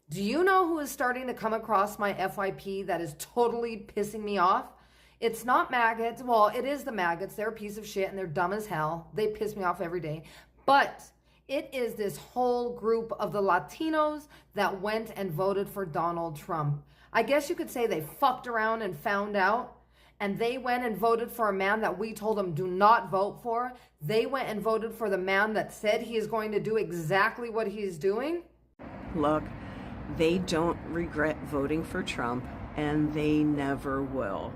Do you know who is starting to come across my FYP that is totally pissing me off? It's not maggots. Well, it is the maggots. They're a piece of shit and they're dumb as hell. They piss me off every day. But it is this whole group of the Latinos that went and voted for Donald Trump. I guess you could say they fucked around and found out. And they went and voted for a man that we told them do not vote for. They went and voted for the man that said he is going to do exactly what he is doing. Look, they don't regret voting for Trump, and they never will.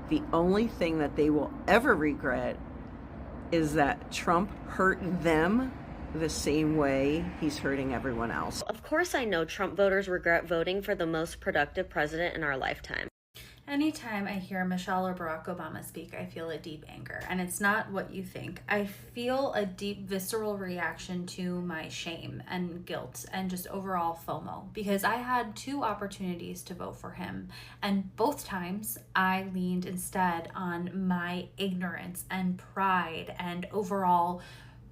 The only thing that they will ever regret is that Trump hurt them the same way he's hurting everyone else. Of course I know Trump voters regret voting for the most productive president in our lifetime. Anytime I hear Michelle or Barack Obama speak, I feel a deep anger, and it's not what you think. I feel a deep visceral reaction to my shame and guilt and just overall FOMO, because I had two opportunities to vote for him, and both times I leaned instead on my ignorance and pride and overall,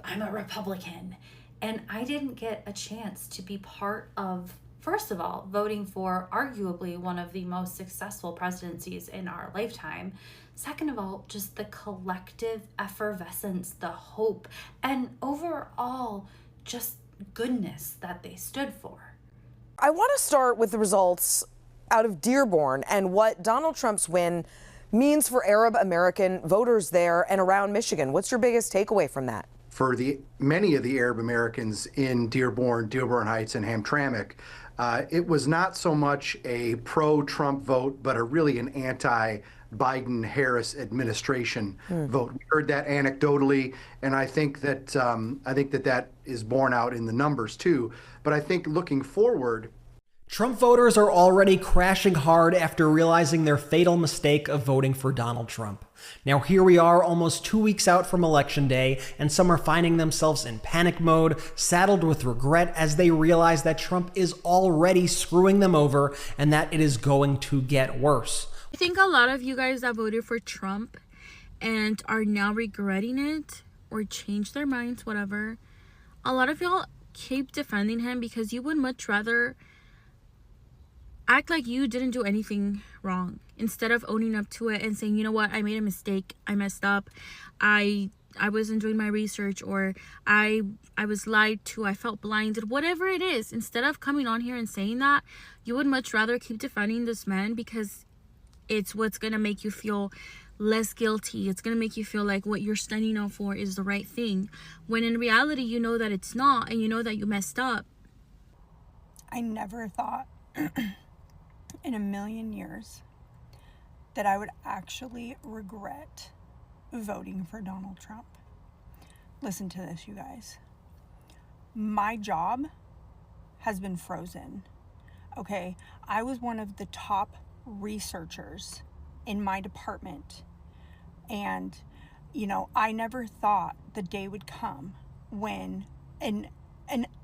I'm a Republican, and I didn't get a chance to be part of, first of all, voting for arguably one of the most successful presidencies in our lifetime. Second of all, just the collective effervescence, the hope, and overall just goodness that they stood for. I want to start with the results out of Dearborn and what Donald Trump's win means for Arab American voters there and around Michigan. What's your biggest takeaway from that? For many of the Arab Americans in Dearborn, Dearborn Heights, and Hamtramck, it was not so much a pro-Trump vote, but really an anti-Biden-Harris administration vote. We heard that anecdotally, and I think that that is borne out in the numbers too. But I think looking forward, Trump voters are already crashing hard after realizing their fatal mistake of voting for Donald Trump. Now here we are almost 2 weeks out from Election Day, and some are finding themselves in panic mode, saddled with regret as they realize that Trump is already screwing them over and that it is going to get worse. I think a lot of you guys that voted for Trump and are now regretting it or changed their minds, whatever, a lot of y'all keep defending him because you would much rather act like you didn't do anything wrong instead of owning up to it and saying, you know what, I made a mistake, I messed up, I wasn't doing my research, or I was lied to, I felt blinded, whatever it is. Instead of coming on here and saying that, you would much rather keep defending this man because it's what's gonna make you feel less guilty. It's gonna make you feel like what you're standing up for is the right thing, when in reality you know that it's not, and you know that you messed up. I never thought in a million years that I would actually regret voting for Donald Trump. Listen to this, you guys. My job has been frozen. Okay, I was one of the top researchers in my department, and I never thought the day would come when an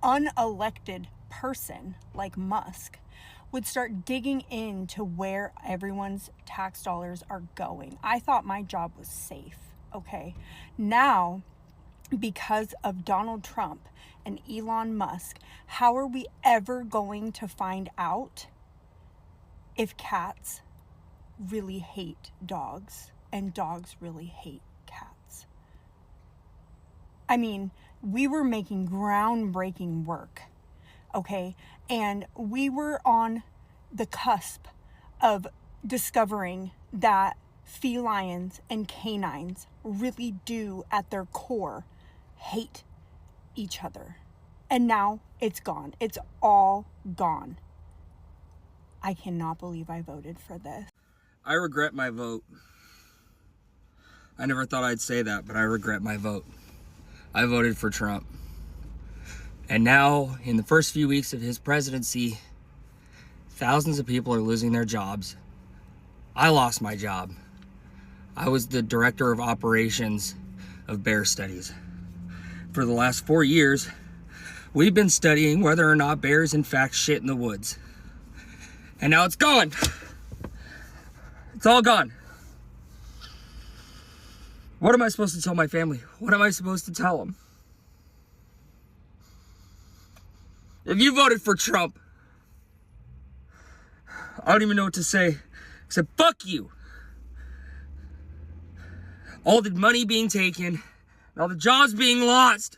unelected person like Musk would start digging into where everyone's tax dollars are going. I thought my job was safe, okay? Now, because of Donald Trump and Elon Musk, how are we ever going to find out if cats really hate dogs and dogs really hate cats? I mean, we were making groundbreaking work, okay? And we were on the cusp of discovering that felines and canines really do, at their core, hate each other. And now it's gone. It's all gone. I cannot believe I voted for this. I regret my vote. I never thought I'd say that, but I regret my vote. I voted for Trump. And now, in the first few weeks of his presidency, thousands of people are losing their jobs. I lost my job. I was the director of operations of bear studies. For the last 4 years, we've been studying whether or not bears in fact shit in the woods. And now it's gone. It's all gone. What am I supposed to tell my family? What am I supposed to tell them? If you voted for Trump, I don't even know what to say except fuck you. All the money being taken, all the jobs being lost.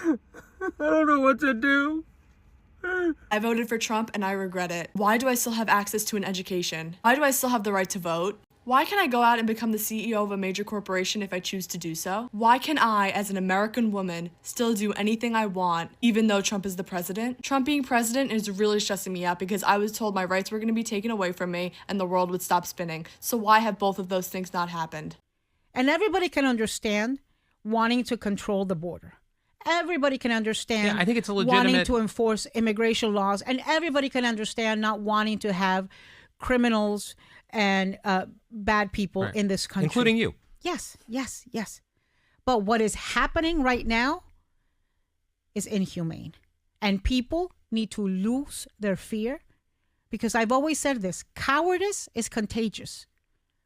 I don't know what to do. I voted for Trump and I regret it. Why do I still have access to an education? Why do I still have the right to vote? Why can I go out and become the CEO of a major corporation if I choose to do so? Why can I, as an American woman, still do anything I want, even though Trump is the president? Trump being president is really stressing me out because I was told my rights were going to be taken away from me and the world would stop spinning. So why have both of those things not happened? And everybody can understand wanting to control the border. Everybody can understand I think it's a legitimate... wanting to enforce immigration laws, and everybody can understand not wanting to have criminals and bad people in this country. Including you. Yes, yes, yes. But what is happening right now is inhumane. And people need to lose their fear, because I've always said this, cowardice is contagious,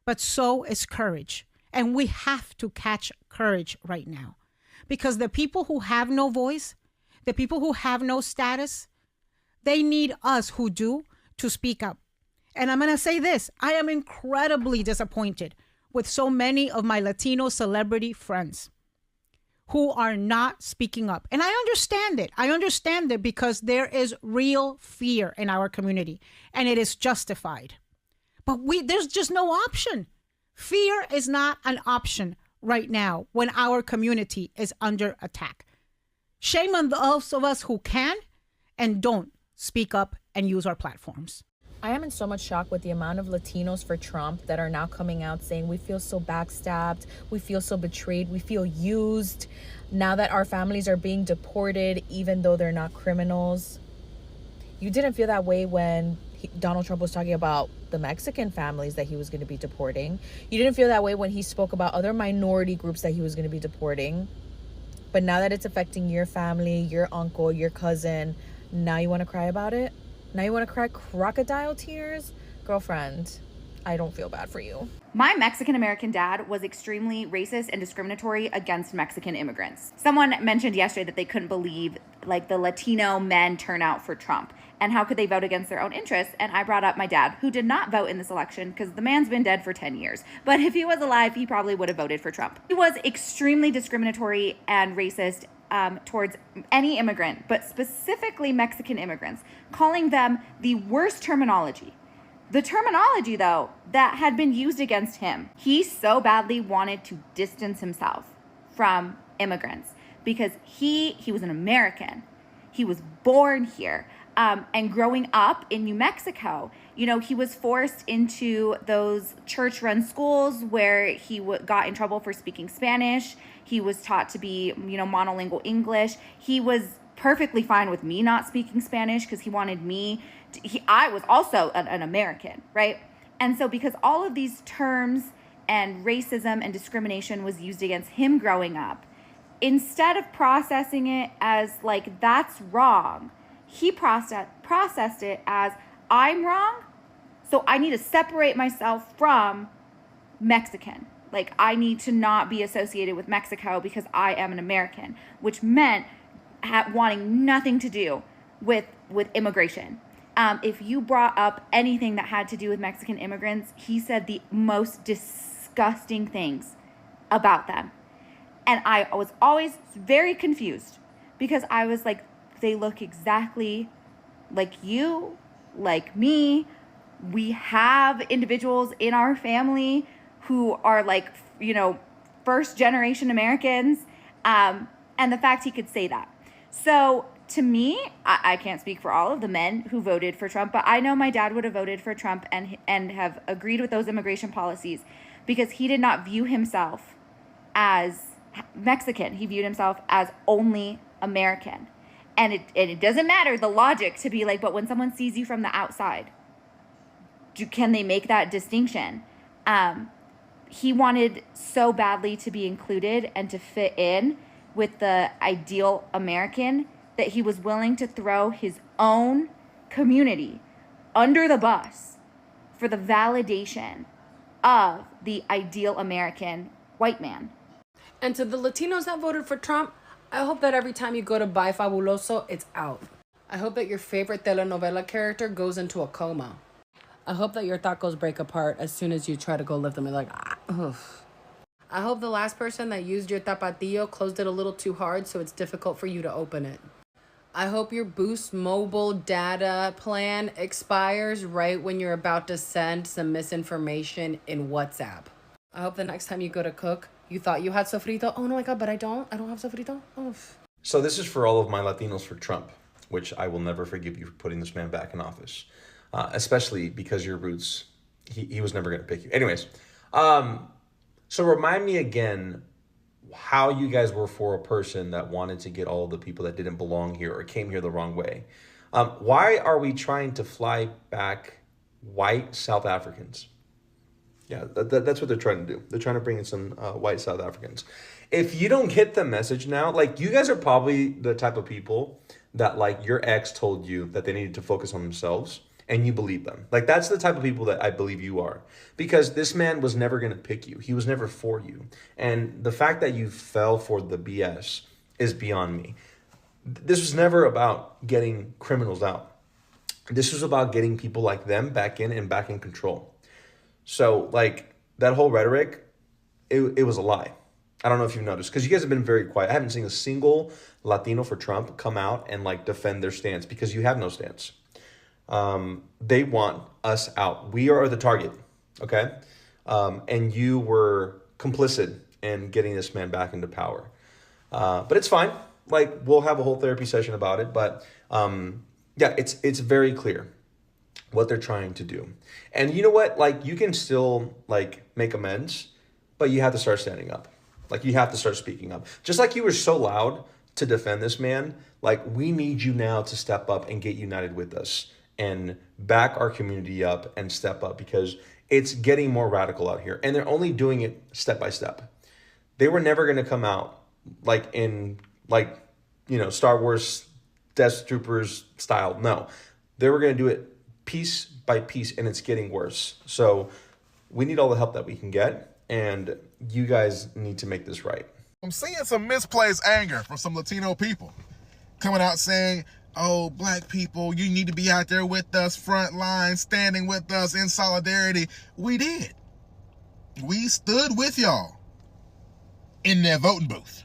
but so is courage. And we have to catch courage right now. Because the people who have no voice, the people who have no status, they need us who do to speak up. And I'm going to say this, I am incredibly disappointed with so many of my Latino celebrity friends who are not speaking up. And I understand it. I understand it because there is real fear in our community and it is justified. But there's just no option. Fear is not an option right now when our community is under attack. Shame on those of us who can and don't speak up and use our platforms. I am in so much shock with the amount of Latinos for Trump that are now coming out saying we feel so backstabbed, we feel so betrayed, we feel used now that our families are being deported even though they're not criminals. You didn't feel that way when Donald Trump was talking about the Mexican families that he was going to be deporting. You didn't feel that way when he spoke about other minority groups that he was going to be deporting. But now that it's affecting your family, your uncle, your cousin, now you want to cry about it? Now you want to cry crocodile tears? Girlfriend, I don't feel bad for you. My Mexican-American dad was extremely racist and discriminatory against Mexican immigrants. Someone mentioned yesterday that they couldn't believe the Latino men turn out for Trump. And how could they vote against their own interests? And I brought up my dad, who did not vote in this election because the man's been dead for 10 years. But if he was alive, he probably would have voted for Trump. He was extremely discriminatory and racist towards any immigrant, but specifically Mexican immigrants, calling them the worst terminology. The terminology, though, that had been used against him. He so badly wanted to distance himself from immigrants because he was an American. He was born here. And growing up in New Mexico, he was forced into those church-run schools where he got in trouble for speaking Spanish. He was taught to be, monolingual English. He was perfectly fine with me not speaking Spanish because he wanted me to, I was also an American, right? And so because all of these terms and racism and discrimination was used against him growing up, instead of processing it as that's wrong, he processed it as I'm wrong, so I need to separate myself from Mexican. I need to not be associated with Mexico because I am an American, which meant wanting nothing to do with immigration. If you brought up anything that had to do with Mexican immigrants, he said the most disgusting things about them. And I was always very confused because I was like, they look exactly like you, like me. We have individuals in our family who are first generation Americans. And the fact he could say that. So to me, I can't speak for all of the men who voted for Trump, but I know my dad would have voted for Trump and have agreed with those immigration policies because he did not view himself as Mexican. He viewed himself as only American. And it doesn't matter the logic to be but when someone sees you from the outside, can they make that distinction? He wanted so badly to be included and to fit in with the ideal American that he was willing to throw his own community under the bus for the validation of the ideal American white man. And to the Latinos that voted for Trump, I hope that every time you go to buy Fabuloso, it's out. I hope that your favorite telenovela character goes into a coma. I hope that your tacos break apart as soon as you try to go lift them. You're like, ah, ugh. I hope the last person that used your tapatio closed it a little too hard so it's difficult for you to open it. I hope your Boost mobile data plan expires right when you're about to send some misinformation in WhatsApp. I hope the next time you go to cook, you thought you had sofrito. Oh no, my God, but I don't have sofrito. Oof. So this is for all of my Latinos for Trump, which I will never forgive you for putting this man back in office, especially because your roots, he was never going to pick you. Anyways, so remind me again how you guys were for a person that wanted to get all the people that didn't belong here or came here the wrong way. Why are we trying to fly back white South Africans? Yeah, that's what they're trying to do. They're trying to bring in some white South Africans. If you don't get the message now, like you guys are probably the type of people that like your ex told you that they needed to focus on themselves and you believe them. Like that's the type of people that I believe you are, because this man was never going to pick you. He was never for you. And the fact that you fell for the BS is beyond me. This was never about getting criminals out. This was about getting people like them back in and back in control. So like that whole rhetoric, it was a lie. I don't know if you've noticed, because you guys have been very quiet. I haven't seen a single Latino for Trump come out and like defend their stance, because you have no stance. They want us out. We are the target, okay? And you were complicit in getting this man back into power. But it's fine. Like, we'll have a whole therapy session about it. But yeah, it's very clear what they're trying to do. And you know what? Like, you can still, like, make amends, but you have to start standing up. Like, you have to start speaking up. Just like you were so loud to defend this man, like, we need you now to step up and get united with us and back our community up and step up, because it's getting more radical out here. And they're only doing it step by step. They were never going to come out like in, like, you know, Star Wars Death Troopers style. No, they were going to do it piece by piece, and it's getting worse. So we need all the help that we can get, and you guys need to make this right. I'm seeing some misplaced anger from some Latino people coming out saying, oh, black people, you need to be out there with us, front line, standing with us in solidarity. We did. We stood with y'all in that voting booth.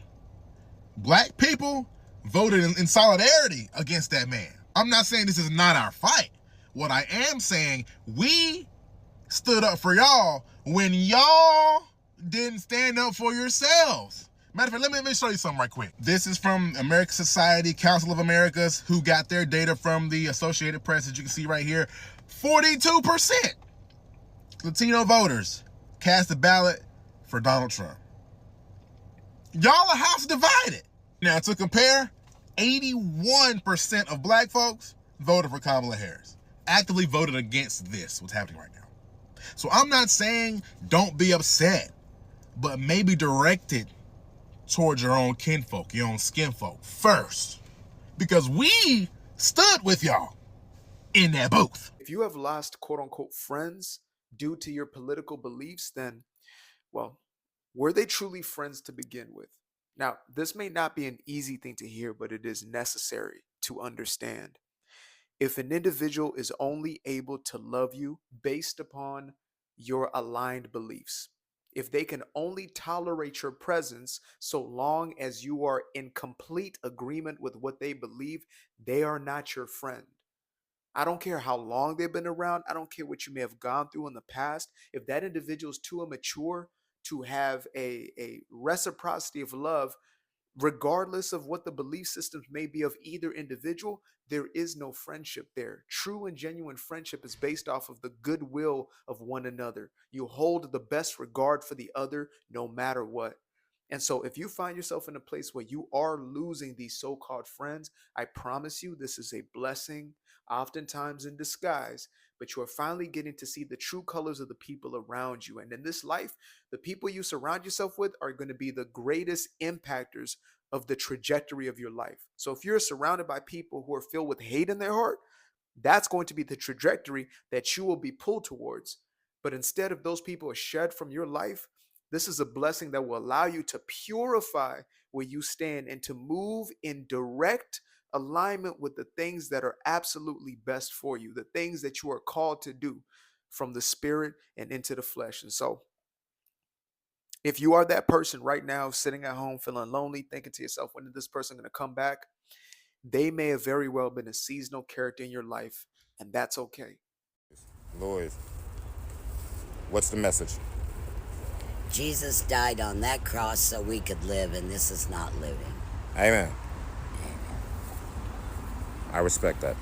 Black people voted in solidarity against that man. I'm not saying this is not our fight. What I am saying, we stood up for y'all when y'all didn't stand up for yourselves. Matter of fact, let me show you something right quick. This is from American Society, Council of Americas, who got their data from the Associated Press, as you can see right here. 42% Latino voters cast a ballot for Donald Trump. Y'all are house divided. Now, to compare, 81% of black folks voted for Kamala Harris. Actively voted against this, what's happening right now. So I'm not saying don't be upset, but maybe direct it towards your own kinfolk, your own skinfolk first. Because we stood with y'all in that booth. If you have lost quote unquote friends due to your political beliefs, then, well, were they truly friends to begin with? Now, this may not be an easy thing to hear, but it is necessary to understand. If an individual is only able to love you based upon your aligned beliefs, if they can only tolerate your presence so long as you are in complete agreement with what they believe, they are not your friend. I don't care how long they've been around. I don't care what you may have gone through in the past. If that individual is too immature to have a reciprocity of love, regardless of what the belief systems may be of either individual, there is no friendship there. True and genuine friendship is based off of the goodwill of one another. You hold the best regard for the other no matter what. And so if you find yourself in a place where you are losing these so-called friends, I promise you this is a blessing, oftentimes in disguise, but you are finally getting to see the true colors of the people around you. And in this life, the people you surround yourself with are going to be the greatest impactors of the trajectory of your life. So if you're surrounded by people who are filled with hate in their heart, that's going to be the trajectory that you will be pulled towards. But instead of those people are shed from your life, this is a blessing that will allow you to purify where you stand and to move in direct alignment with the things that are absolutely best for you, the things that you are called to do from the spirit and into the flesh. And so, if you are that person right now sitting at home feeling lonely, thinking to yourself, when is this person going to come back? They may have very well been a seasonal character in your life, and that's okay. Lloyd, what's the message? Jesus died on that cross so we could live, and this is not living. Amen. I respect that.